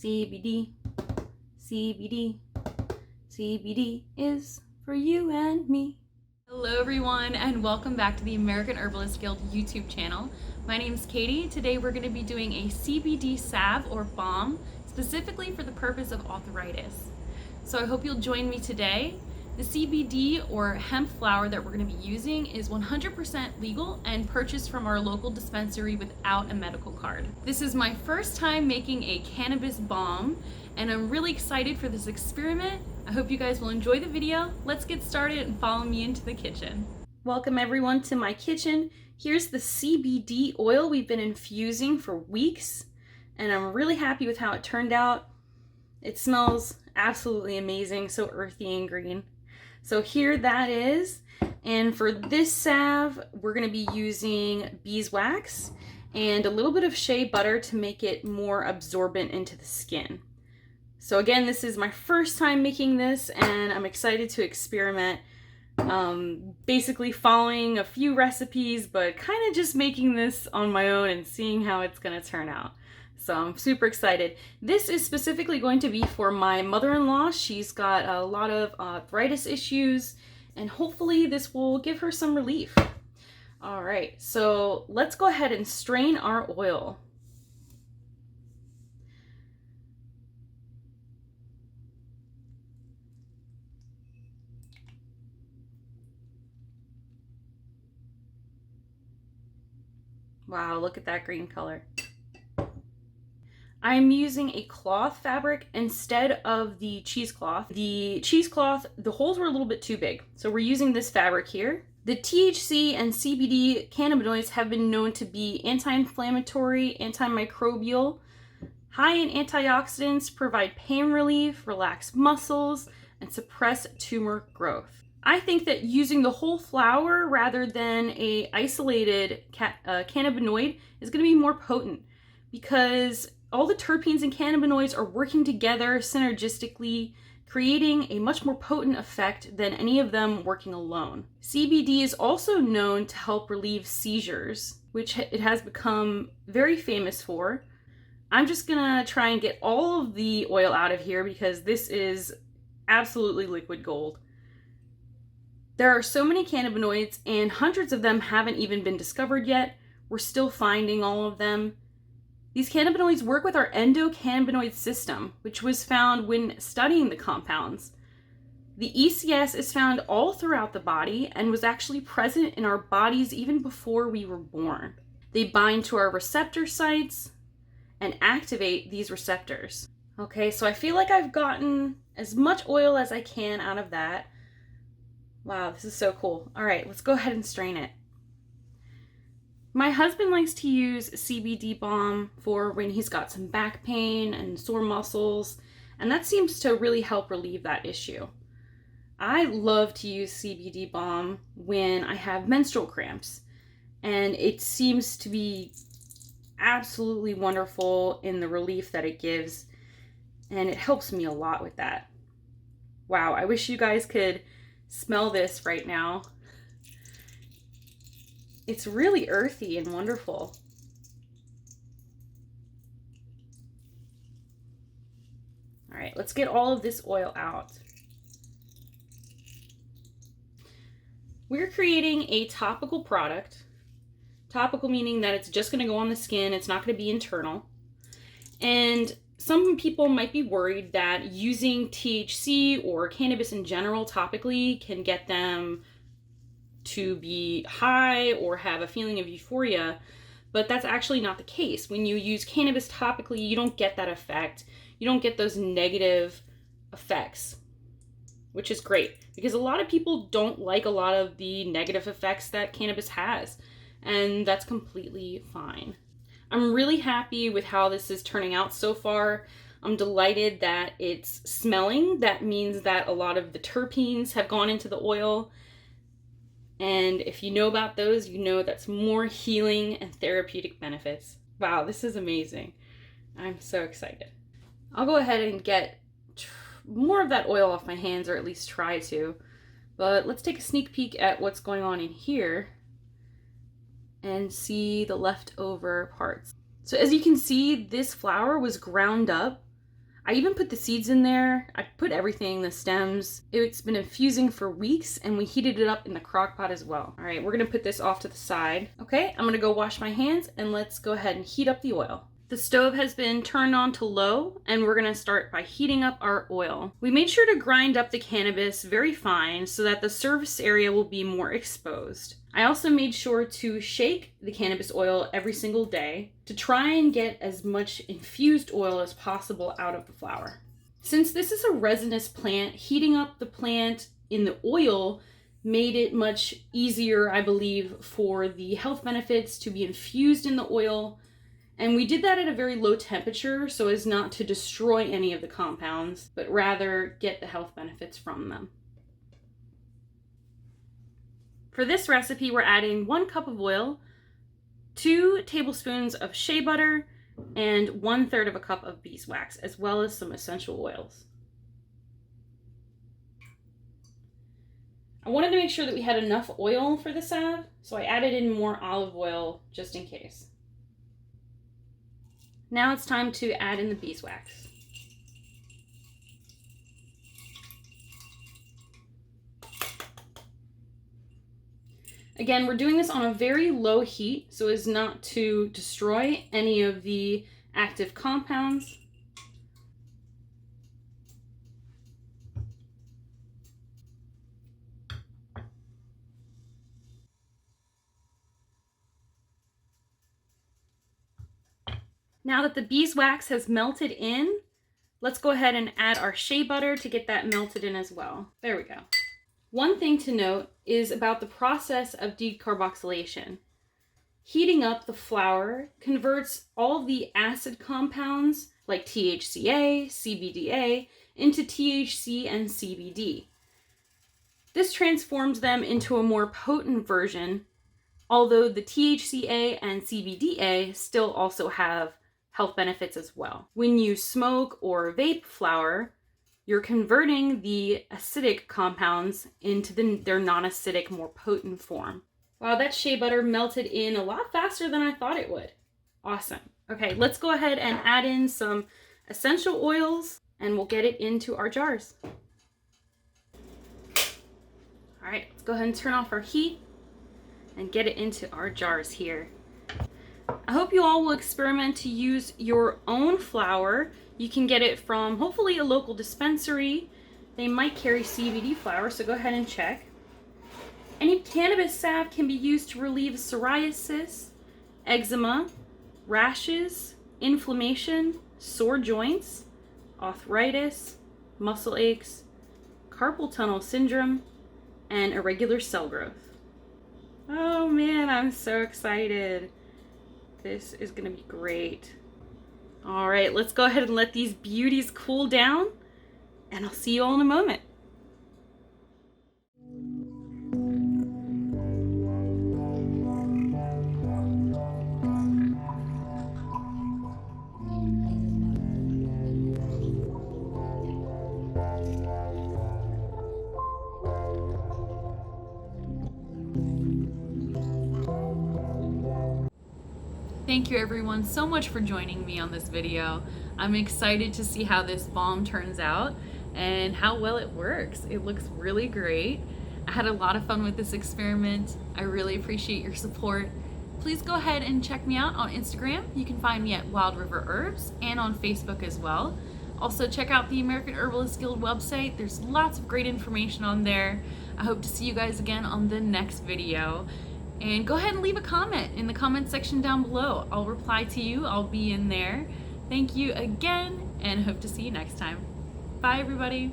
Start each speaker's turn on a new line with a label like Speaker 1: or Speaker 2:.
Speaker 1: CBD, CBD, CBD is for you and me. Hello everyone, and welcome back to the American Herbalist Guild YouTube channel. My name is Katie. Today we're going to be doing a CBD salve or balm specifically for the purpose of arthritis. So I hope you'll join me today. The CBD or hemp flower that we're going to be using is 100% legal and purchased from our local dispensary without a medical card. This is my first time making a cannabis balm, and I'm really excited for this experiment. I hope you guys will enjoy the video. Let's get started and follow me into the kitchen. Welcome everyone to my kitchen. Here's the CBD oil we've been infusing for weeks, and I'm really happy with how it turned out. It smells absolutely amazing, so earthy and green. So here that is, and for this salve, we're going to be using beeswax and a little bit of shea butter to make it more absorbent into the skin. So again, this is my first time making this, and I'm excited to experiment, basically following a few recipes, but kind of just making this on my own and seeing how it's going to turn out. So I'm super excited. This is specifically going to be for my mother-in-law. She's got a lot of arthritis issues, and hopefully this will give her some relief. All right, so let's go ahead and strain our oil. Wow, look at that green color. I'm using a cloth fabric instead of the cheesecloth. The cheesecloth, the holes were a little bit too big, so we're using this fabric here. The THC and CBD cannabinoids have been known to be anti-inflammatory, antimicrobial, high in antioxidants, provide pain relief, relax muscles, and suppress tumor growth. I think that using the whole flower rather than a isolated cannabinoid is going to be more potent, because all the terpenes and cannabinoids are working together synergistically, creating a much more potent effect than any of them working alone. CBD is also known to help relieve seizures, which it has become very famous for. I'm just gonna try and get all of the oil out of here because this is absolutely liquid gold. There are so many cannabinoids, and hundreds of them haven't even been discovered yet. We're still finding all of them. These cannabinoids work with our endocannabinoid system, which was found when studying the compounds. The ECS is found all throughout the body and was actually present in our bodies even before we were born. They bind to our receptor sites and activate these receptors. Okay, so I feel like I've gotten as much oil as I can out of that. Wow, this is so cool. All right, let's go ahead and strain it. My husband likes to use CBD balm for when he's got some back pain and sore muscles, and that seems to really help relieve that issue. I love to use CBD balm when I have menstrual cramps, and it seems to be absolutely wonderful in the relief that it gives, and it helps me a lot with that. Wow, I wish you guys could smell this right now. It's really earthy and wonderful. All right, let's get all of this oil out. We're creating a topical product. Topical meaning that it's just going to go on the skin. It's not going to be internal. And some people might be worried that using THC or cannabis in general topically can get them to be high or have a feeling of euphoria, but that's actually not the case. When you use cannabis topically, you don't get that effect. You don't get those negative effects, which is great because a lot of people don't like a lot of the negative effects that cannabis has, and that's completely fine. I'm really happy with how this is turning out so far. I'm delighted that it's smelling. That means that a lot of the terpenes have gone into the oil. And if you know about those, you know that's more healing and therapeutic benefits. Wow, this is amazing. I'm so excited. I'll go ahead and get more of that oil off my hands, or at least try to. But let's take a sneak peek at what's going on in here and see the leftover parts. So as you can see, this flour was ground up I even put the seeds in there. I put everything, the stems. It's been infusing for weeks, and we heated it up in the crock pot as well. All right, we're gonna put this off to the side. Okay, I'm gonna go wash my hands, and let's go ahead and heat up the oil. The stove has been turned on to low, and we're gonna start by heating up our oil. We made sure to grind up the cannabis very fine so that the surface area will be more exposed. I also made sure to shake the cannabis oil every single day to try and get as much infused oil as possible out of the flower. Since this is a resinous plant, heating up the plant in the oil made it much easier, I believe, for the health benefits to be infused in the oil. And we did that at a very low temperature so as not to destroy any of the compounds, but rather get the health benefits from them. For this recipe, we're adding 1 cup of oil, 2 tablespoons of shea butter, and 1/3 of a cup of beeswax, as well as some essential oils. I wanted to make sure that we had enough oil for the salve, so I added in more olive oil just in case. Now it's time to add in the beeswax. Again, we're doing this on a very low heat so as not to destroy any of the active compounds. Now that the beeswax has melted in, let's go ahead and add our shea butter to get that melted in as well. There we go. One thing to note is about the process of decarboxylation. Heating up the flower converts all the acid compounds like THCA, CBDA into THC and CBD. This transforms them into a more potent version, although the THCA and CBDA still also have health benefits as well. When you smoke or vape flower, you're converting the acidic compounds into their non-acidic, more potent form. Wow, that shea butter melted in a lot faster than I thought it would. Awesome. Okay, let's go ahead and add in some essential oils and we'll get it into our jars. All right, let's go ahead and turn off our heat and get it into our jars here. I hope you all will experiment to use your own flower. You can get it from hopefully a local dispensary. They might carry CBD flower, so go ahead and check. Any cannabis salve can be used to relieve psoriasis, eczema, rashes, inflammation, sore joints, arthritis, muscle aches, carpal tunnel syndrome, and irregular cell growth. Oh man, I'm so excited. This is gonna be great. All right, let's go ahead and let these beauties cool down, and I'll see you all in a moment. Thank you everyone so much for joining me on this video. I'm excited to see how this balm turns out and how well it works. It looks really great. I had a lot of fun with this experiment. I really appreciate your support. Please go ahead and check me out on Instagram. You can find me at Wild River Herbs and on Facebook as well. Also check out the American Herbalist Guild website. There's lots of great information on there. I hope to see you guys again on the next video. And go ahead and leave a comment in the comment section down below. I'll reply to you. I'll be in there. Thank you again and hope to see you next time. Bye everybody.